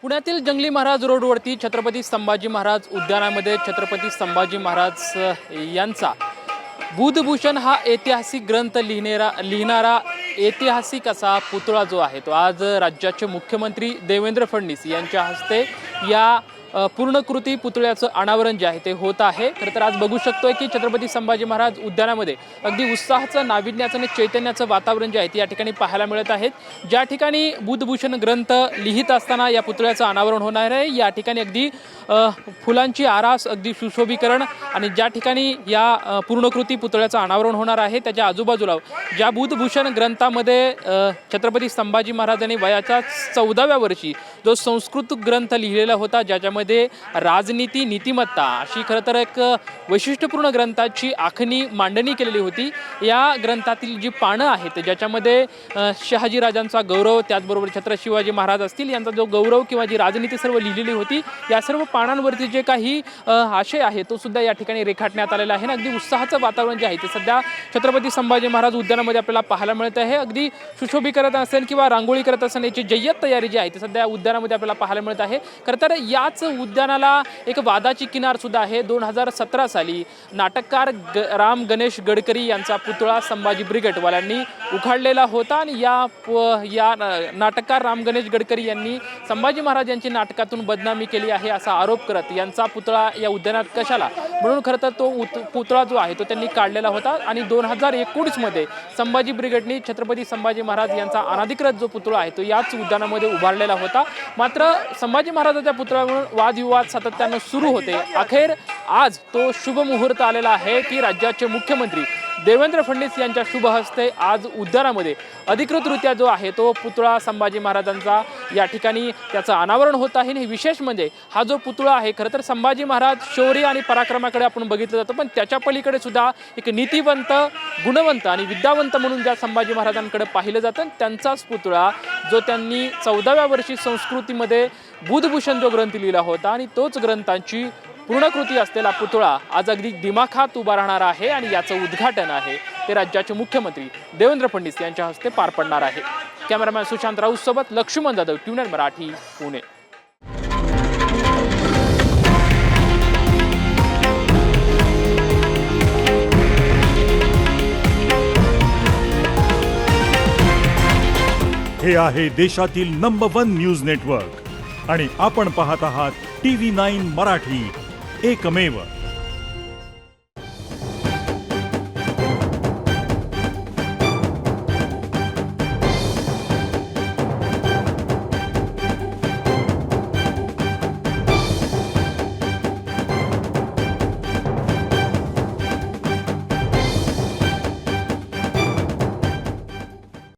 पुण्यातील जंगली महाराज रोडवरती छत्रपती संभाजी महाराज उद्यानामध्ये छत्रपती संभाजी महाराज यांचा बुधभूषण हा ऐतिहासिक ग्रंथ लिहिणारा ऐतिहासिक असा पुतळा जो आहे तो आज राज्याचे मुख्यमंत्री देवेंद्र फडणवीस यांच्या हस्ते या पूर्णकृती पुतळ्याचं अनावरण जे आहे ते होत आहे। खरं तर आज बघू शकतोय की छत्रपती संभाजी महाराज उद्यानामध्ये अगदी उत्साहाचं नाविन्याचं आणि चैतन्याचं वातावरण जे आहे ते या ठिकाणी पाहायला मिळत आहे। ज्या ठिकाणी बुधभूषण ग्रंथ लिहित असताना या पुतळ्याचं अनावरण होणार आहे या ठिकाणी अगदी फुलांची आरास अगदी सुशोभीकरण आणि ज्या ठिकाणी या पूर्णकृती पुतळ्याचं अनावरण होणार आहे त्याच्या आजूबाजूला ज्या बुधभूषण ग्रंथामध्ये छत्रपती संभाजी महाराजांनी वयाच्या 14व्या वर्षी जो संस्कृत ग्रंथ लिहिलेला होता ज्याच्यामध्ये राजनीती नीतिमत्ता अशी खरं तर एक वैशिष्ट्यपूर्ण ग्रंथाची आखणी मांडणी केलेली होती। या ग्रंथातील जी पानं आहेत ज्याच्यामध्ये शहाजी राजांचा गौरव त्याचबरोबर छत्रपती शिवाजी महाराज असतील यांचा जो गौरव किंवा जी राजनीती सर्व लिहिलेली होती या सर्व पानांवरती जे काही आशय आहे तो सुद्धा या ठिकाणी रेखाटण्यात आलेला आहे। अगदी उत्साहाचं वातावरण जे आहे ते सध्या छत्रपती संभाजी महाराज उद्यानामध्ये आपल्याला पाहायला मिळत आहे। अगदी सुशोभी करत असेल किंवा रांगोळी करत असेल याची जय्यत तयारी जी आहे ती सध्या उद्यानामध्ये आपल्याला पाहायला मिळत आहे। खरं तर याच उद्यानाला एक वादाची किनार सुद्धा आहे। 2017 साली नाटककार राम गणेश गडकरी यांचा पुतळा संभाजी ब्रिगेडवाल्यांनी उखाडलेला होता आणि या नाटककार राम गणेश गडकरी यांनी संभाजी महाराज यांची नाटकातून बदनामी केली आहे असा आरोप करत यांचा पुतळा या उद्यानात कशाला म्हणून खरं तर तो पुतळा जो आहे तो त्यांनी काढलेला होता आणि 2019 मध्ये संभाजी ब्रिगेडनी छत्रपती संभाजी महाराज यांचा अनधिकृत जो पुतळा आहे तो याच उद्यानामध्ये उभारलेला होता। मात्र संभाजी महाराजांच्या पुतळ्यावरून वादविवाद सातत्याने सुरू होते। अखेर आज तो शुभ मुहूर्त आलेला आहे की राज्याचे मुख्यमंत्री देवेंद्र फडणवीस यांच्या शुभ हस्ते आज उद्यानामध्ये अधिकृतरित्या जो आहे तो पुतळा संभाजी महाराजांचा या ठिकाणी त्याचं अनावरण होत आहे। हे विशेष म्हणजे हा जो पुतळा आहे खरं तर संभाजी महाराज शौर्य आणि पराक्रमाकडे आपण बघितलं जातं पण त्याच्या पलीकडे सुद्धा एक नीतिवंत गुणवंत आणि विद्यावंत म्हणून ज्या संभाजी महाराजांकडे पाहिलं जातं त्यांचाच पुतळा जो त्यांनी 14व्या वर्षी संस्कृतीमध्ये बुधभूषण जो ग्रंथ लिहिला होता आणि तोच ग्रंथांची पूर्णकृती असलेला पुतळा आज अगदी दिमाखात उभा राहणार आहे आणि याचं उद्घाटन आहे ते राज्याचे मुख्यमंत्री देवेंद्र फडणवीस यांच्या हस्ते पार पडणार आहे। कॅमेरामॅन सुशांत राऊत सोबत लक्ष्मण जाधव, ट्यूनर मराठी, पुणे। हे आहे देशातील नंबर 1 न्यूज नेटवर्क आणि आपण पाहत आहात TV9 मराठी, एकमेव।